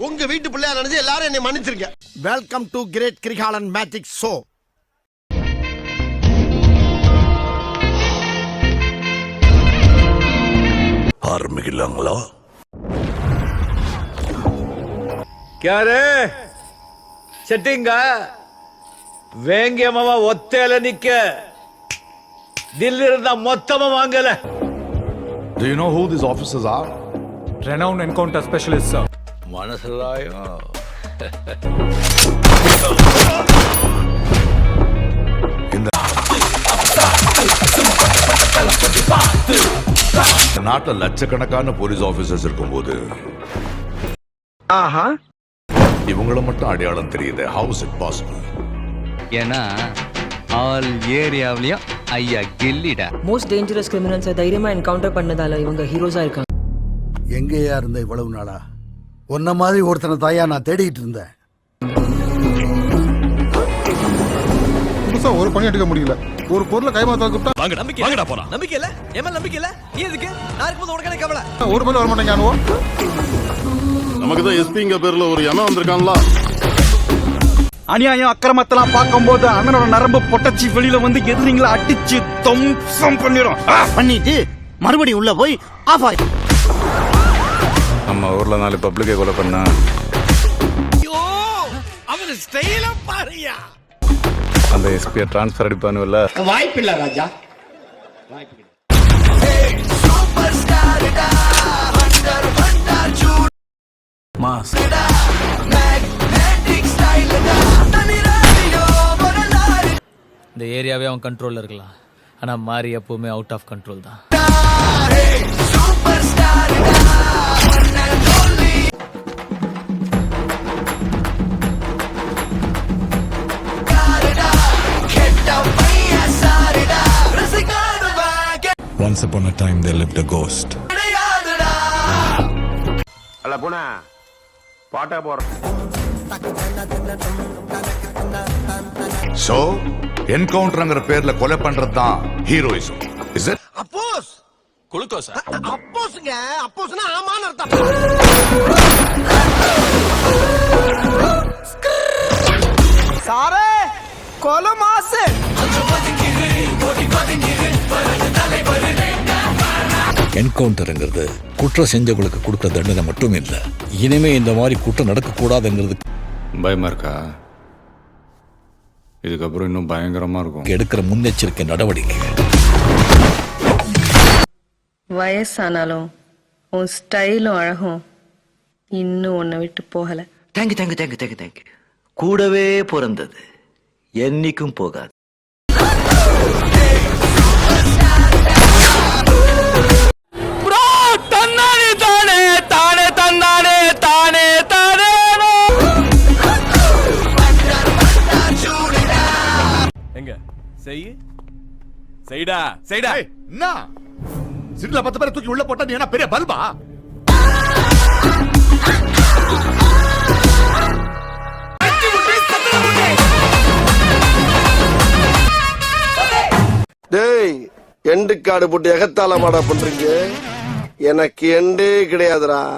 உங்க வீட்டு பிள்ளையா நினைச்சு எல்லாரும் என்னை மன்னிச்சிருங்க. Welcome to great Kirikalan magic show. ஆரம்பிக்கலாங்களா? ಕ್ಯಾರೆ ಸೆಟ್ಟಿಂಗ வேங்கியமாவா ஒத்தையில நிக்க தில்லிருந்த மொத்தமா வாங்கல. Do you know who these officers are? Renowned encounter specialists, sir. மனசுலாயோ இந்த நாட்டுல லட்சக்கணக்கான போலீஸ் ஆபீசர்ஸ் இருக்கும்போது இவங்கள மட்டும் அடையாளம் தெரியுது. How's it possible? ஏன்னா ஆல் ஏரியாவிலயும் ஐயா கில்லிடா. மோஸ்ட் டேஞ்சரஸ் கிரிமினல்ஸை தைரியமா என்கவுண்டர் பண்ணதால இவங்க ஹீரோஸா இருக்காங்க. எங்கேயா இருந்த இவ்வளவு நாளா? உன்ன மாதிரி ஒருத்தனை தாயா நான் தேடிட்டு இருந்தேன். புதுசா ஒரு பணி எடுக்க முடியல. ஒரு பொருளை கைமாத்தா கூப்பிட்டா வாங்கடா போலாம். நம்பிக்கை இல்ல, ஏமா நம்பிக்கை இல்ல? நீ எதுக்கு? நான் இருக்கும்போது உனக்கு கவலை. ஒரு மேல வர மாட்டேங்க. அனுவோ நமக்கு தான் எஸ்பிங்க பேர்ல ஒரு எண்ணம் வந்திருக்கான்ல. அநியாயம் அக்கிரமத்தெல்லாம் பார்க்கும்போது அண்ணனோட நரம்பு பொட்டச்சி வெளியில வந்து எதிரிங்களை அடிச்சு தம்சம் பண்ணிடும். பண்ணிட்டு மறுபடியும் உள்ள போய் ஆஃப் ஆயி. நம்ம ஊர்ல 4 பப்ளிக்கை கொலை பண்ணா அவன் ஸ்டைல பாருயா. அந்த எஸ்பியை டிரான்ஸ்ஃபர் அடிப்பானுல்ல. வாய்ப்பில்லை ராஜா. மாஸ் இந்த ஏரியாவே அவன் கண்ட்ரோல்ல இருக்கலாம். ஆனா மாறி எப்பவுமே அவுட் ஆஃப் கண்ட்ரோல் தான். Once upon a time there lived a ghost. அல்ல போனா பாட்டா போற. So என்கவுண்டர்ங்கிற பேர்ல கொலை பண்றது தான் ஹீரோயிசம். Is it? அப்போஸ் குளுக்கோஸ். அப்போஸ்ங்க. அப்போஸ்னா ஆமான்னு அர்த்தம். சாரே கொலை மாசு. என்கவுண்டருங்கிறது குற்றம் செஞ்சவங்களுக்கு கொடுத்த தண்டனை மட்டும் இல்லை, இனிமே இந்த மாதிரி குற்றம் நடக்கக்கூடாதுங்கிறது பயமா இருக்கா? இதுக்கப்புறம் இன்னும் பயங்கரமா இருக்கும். எடுக்கிற முன்னெச்சரிக்கை நடவடிக்கை. வயசானாலும் உன் ஸ்டைலும் அழகும் இன்னும் உன்னை விட்டு போகல. தேங்க்யூ. கூடவே பிறந்தது என்னைக்கும் போகாது. எங்க செய்டா என்ன சிட்ல 10 பேரை தூக்கி உள்ள போட்டா நீ என்ன பெரிய பல்பா? டேய் எண்டு காடு போட்டு எகத்தால மாடா பண்றீங்க. எனக்கு எண்டே கிடையாதுடா.